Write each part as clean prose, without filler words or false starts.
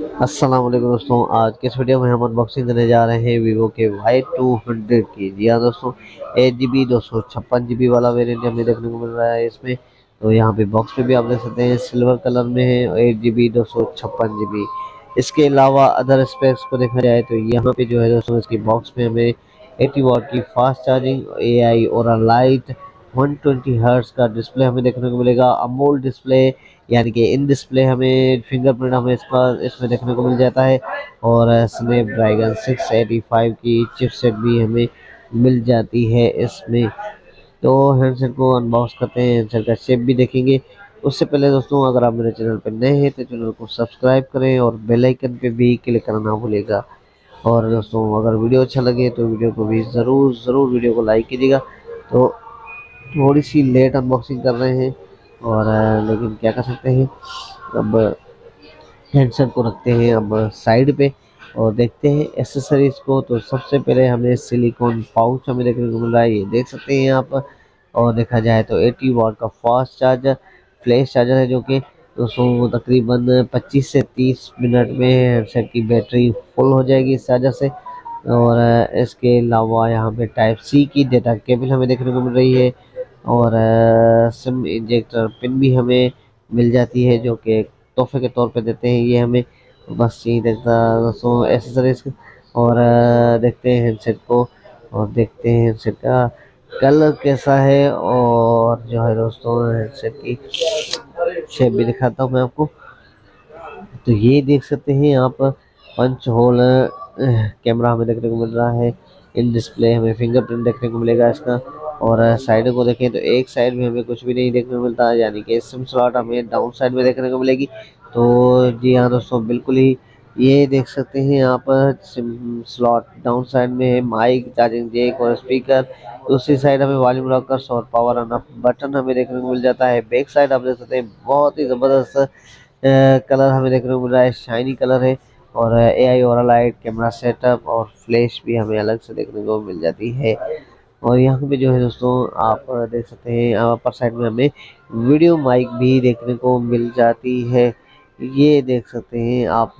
अस्सलाम वालेकुम दोस्तों, आज के इस वीडियो में हम अनबॉक्सिंग करने जा रहे हैं वीवो के Y200 की। जी हाँ दोस्तों, 8 GB 256 GB वाला वेरिएंट हमें देखने को मिल रहा है इसमें। तो यहाँ पे बॉक्स पे भी आप देख सकते हैं सिल्वर कलर में है, 8 GB 256 GB। इसके अलावा अदर स्पेक्स को देखा जाए तो यहाँ पे जो है दोस्तों, इसकी बॉक्स में हमें 80 वाट की फास्ट चार्जिंग, AI और लाइट, 120 हर्ट्ज का डिस्प्ले हमें देखने को मिलेगा। अमोल डिस्प्ले यानी कि इन डिस्प्ले हमें फिंगरप्रिंट हमें इसमें देखने को मिल जाता है। और स्नैपड्रैगन 685 की चिपसेट भी हमें मिल जाती है इसमें। तो हैंडसेट को अनबॉक्स करते हैं, हैंडसेट का शेप भी देखेंगे। उससे पहले दोस्तों, अगर आप मेरे चैनल पर नए हैं तो चैनल को सब्सक्राइब करें और बेल आइकन पे भी क्लिक करना ना भूलिएगा। और दोस्तों, अगर वीडियो अच्छा लगे तो वीडियो को भी ज़रूर वीडियो को लाइक कीजिएगा। तो थोड़ी सी लेट अनबॉक्सिंग कर रहे हैं और लेकिन क्या कर सकते हैं। अब हैंडसेट को रखते हैं अब साइड पे और देखते हैं एसेसरीज को। तो सबसे पहले हमें सिलिकॉन पाउच हमें देखने को मिल रहा है, ये देख सकते हैं यहाँ पर। और देखा जाए तो 80 वाट का फास्ट चार्जर फ्लैश चार्जर है, जो कि दोस्तों तकरीबन 25 से 30 मिनट में हैंडसेट की बैटरी फुल हो जाएगी इस चार्जर से। और इसके अलावा यहाँ पे टाइप सी की डेटा केबल हमें देखने को मिल रही है। और सिम इंजेक्टर पिन भी हमें मिल जाती है, जो कि तोहफे के तौर पे देते हैं ये हमें। बस यही देखता दोस्तों एसेसरीज। और देखते हैं हैंडसेट को और देखते हैं हैंडसेट का कलर कैसा है। और जो है दोस्तों, हैंडसेट की शेप भी दिखाता हूँ मैं आपको। तो ये देख सकते हैं यहाँ पर पंच होल कैमरा हमें देखने को मिल रहा है। इन डिस्प्ले हमें फिंगरप्रिंट देखने को मिलेगा इसका। और साइड को देखें तो एक साइड में हमें कुछ भी नहीं देखने को मिलता, यानी कि सिम स्लॉट हमें डाउन साइड में देखने को मिलेगी। तो जी हाँ दोस्तों, बिल्कुल ही ये देख सकते हैं यहाँ पर सिम स्लॉट डाउन साइड में है। माइक, चार्जिंग जैक और स्पीकर। दूसरी साइड हमें वॉल्यूम रॉकर्स और पावर ऑन ऑफ बटन हमें देखने को मिल जाता है। बैक साइड आप देख सकते हैं, बहुत ही ज़बरदस्त कलर हमें देखने को मिल रहा है, शाइनी कलर है। और AI और लाइट कैमरा सेटअप और फ्लैश भी हमें अलग से देखने को मिल जाती है। और यहाँ पे जो है दोस्तों, आप देख सकते हैं अपर साइड में हमें वीडियो माइक भी देखने को मिल जाती है, ये देख सकते हैं आप।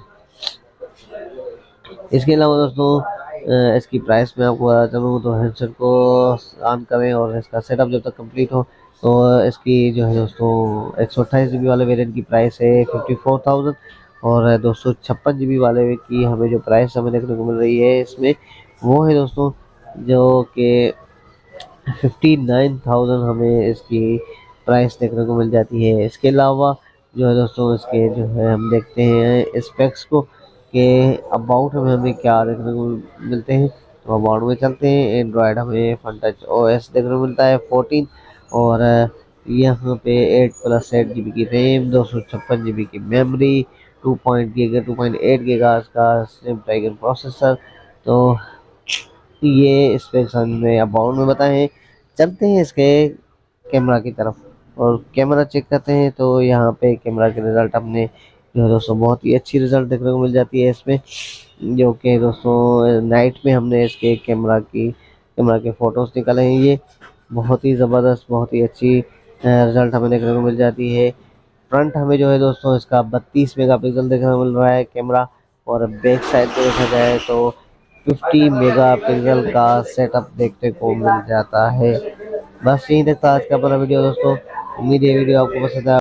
इसके अलावा दोस्तों, इसकी प्राइस में आपको बता चलूँ तो हैंडसेट को ऑन करें और इसका सेटअप जब तक कंप्लीट हो तो इसकी जो है दोस्तों 128 GB वाले वेरिएंट की प्राइस है 54,000। और 256 GB वाले की हमें जो प्राइस हमें देखने को मिल रही है इसमें, वो है दोस्तों जो कि 59,000 हमें इसकी प्राइस देखने को मिल जाती है। इसके अलावा जो है दोस्तों, इसके जो है हम देखते हैं स्पेक्स को कि अबाउट में हमें क्या देखने को मिलते हैं। तो अबाउट में चलते हैं, एंड्रॉयड हमें फन टच OS देखने को मिलता है 14। और यहाँ पे 8+8 GB की रैम, 256 GB की मेमोरी, 2.8 गीगाहर्ट्ज़ का स्नैपड्रैगन प्रोसेसर। तो ये स्पेक्स हमने अबाउट में बताए हैं। चलते हैं इसके कैमरा की तरफ और कैमरा चेक करते हैं। तो यहाँ पे कैमरा के रिज़ल्ट हमने जो है दोस्तों, बहुत ही अच्छी रिज़ल्ट देखने को मिल जाती है इसमें। जो कि दोस्तों नाइट में हमने इसके कैमरा के फ़ोटोज़ निकाले हैं, ये बहुत ही ज़बरदस्त, बहुत ही अच्छी रिज़ल्ट हमें देखने को मिल जाती है। फ्रंट हमें जो है दोस्तों, इसका 32 मेगापिक्सल देखने को मिल रहा है कैमरा। और बैक साइड पे देखा जाए तो 50 मेगापिक्सल का सेटअप देखने को मिल जाता है। बस यही देखता आज का अपना वीडियो दोस्तों। उम्मीद है वीडियो आपको पसंद आया।